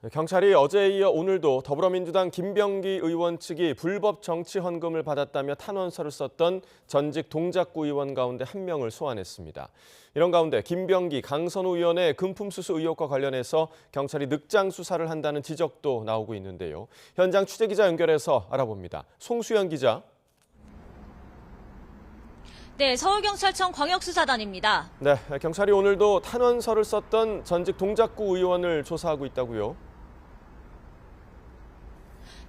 경찰이 어제에 이어 오늘도 더불어민주당 김병기 의원 측이 불법 정치 헌금을 받았다며 탄원서를 썼던 전직 동작구 의원 가운데 한 명을 소환했습니다. 이런 가운데 김병기, 강선우 의원의 금품 수수 의혹과 관련해서 경찰이 늑장 수사를 한다는 지적도 나오고 있는데요. 현장 취재기자 연결해서 알아봅니다. 송수연 기자. 네, 서울경찰청 광역수사단입니다. 네, 경찰이 오늘도 탄원서를 썼던 전직 동작구 의원을 조사하고 있다고요?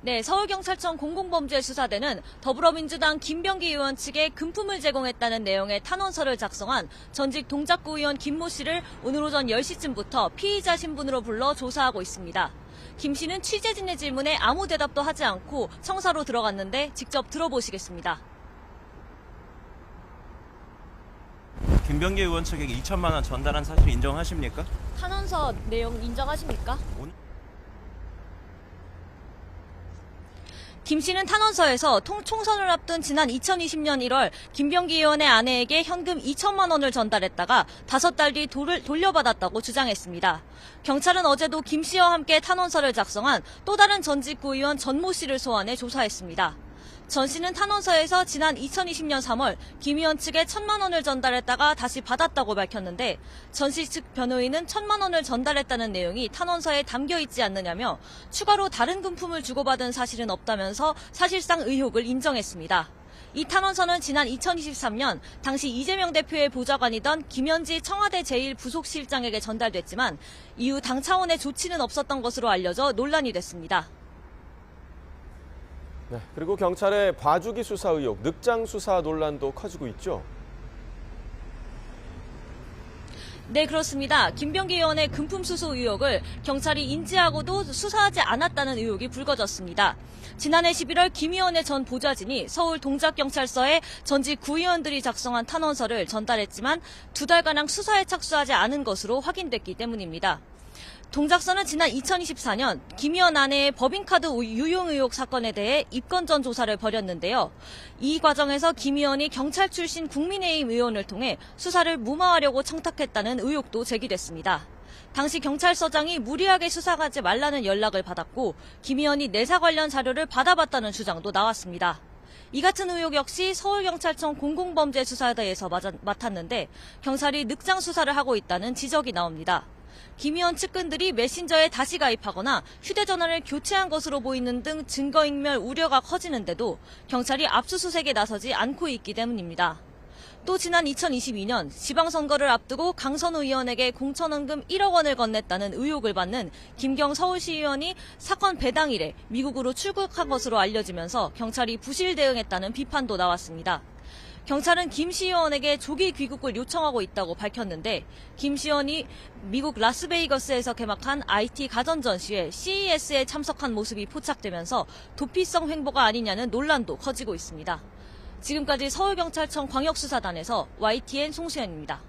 네, 서울경찰청 공공범죄수사대는 더불어민주당 김병기 의원 측에 금품을 제공했다는 내용의 탄원서를 작성한 전직 동작구 의원 김모 씨를 오늘 오전 10시쯤부터 피의자 신분으로 불러 조사하고 있습니다. 김 씨는 취재진의 질문에 아무 대답도 하지 않고 청사로 들어갔는데 직접 들어보시겠습니다. 김병기 의원 측에게 2천만 원 전달한 사실 인정하십니까? 탄원서 내용 인정하십니까? 김 씨는 탄원서에서 총선을 앞둔 지난 2020년 1월 김병기 의원의 아내에게 현금 2천만 원을 전달했다가 5달 뒤 돌려받았다고 주장했습니다. 경찰은 어제도 김 씨와 함께 탄원서를 작성한 또 다른 전직 구의원 전모 씨를 소환해 조사했습니다. 전 씨는 탄원서에서 지난 2020년 3월 김 의원 측에 1천만 원을 전달했다가 다시 받았다고 밝혔는데 전 씨 측 변호인은 1천만 원을 전달했다는 내용이 탄원서에 담겨 있지 않느냐며 추가로 다른 금품을 주고받은 사실은 없다면서 사실상 의혹을 인정했습니다. 이 탄원서는 지난 2023년 당시 이재명 대표의 보좌관이던 김현지 청와대 제1부속실장에게 전달됐지만 이후 당 차원의 조치는 없었던 것으로 알려져 논란이 됐습니다. 네, 그리고 경찰의 봐주기 수사 의혹, 늑장 수사 논란도 커지고 있죠. 네, 그렇습니다. 김병기 의원의 금품 수수 의혹을 경찰이 인지하고도 수사하지 않았다는 의혹이 불거졌습니다. 지난해 11월 김 의원의 전 보좌진이 서울 동작경찰서에 전직 구의원들이 작성한 탄원서를 전달했지만 2달가량 수사에 착수하지 않은 것으로 확인됐기 때문입니다. 동작서는 지난 2024년 김 의원 아내의 법인카드 유용 의혹 사건에 대해 입건 전 조사를 벌였는데요. 이 과정에서 김 의원이 경찰 출신 국민의힘 의원을 통해 수사를 무마하려고 청탁했다는 의혹도 제기됐습니다. 당시 경찰서장이 무리하게 수사하지 말라는 연락을 받았고 김 의원이 내사 관련 자료를 받아봤다는 주장도 나왔습니다. 이 같은 의혹 역시 서울경찰청 공공범죄수사대에서 맡았는데 경찰이 늑장 수사를 하고 있다는 지적이 나옵니다. 김 의원 측근들이 메신저에 다시 가입하거나 휴대전화를 교체한 것으로 보이는 등 증거인멸 우려가 커지는데도 경찰이 압수수색에 나서지 않고 있기 때문입니다. 또 지난 2022년 지방선거를 앞두고 강선우 의원에게 공천원금 1억 원을 건넸다는 의혹을 받는 김경 서울시의원이 사건 배당일에 미국으로 출국한 것으로 알려지면서 경찰이 부실 대응했다는 비판도 나왔습니다. 경찰은 김 시의원에게 조기 귀국을 요청하고 있다고 밝혔는데 김 시의원이 미국 라스베이거스에서 개막한 IT 가전 전시회 CES에 참석한 모습이 포착되면서 도피성 횡보가 아니냐는 논란도 커지고 있습니다. 지금까지 서울경찰청 광역수사단에서 YTN 송수연입니다.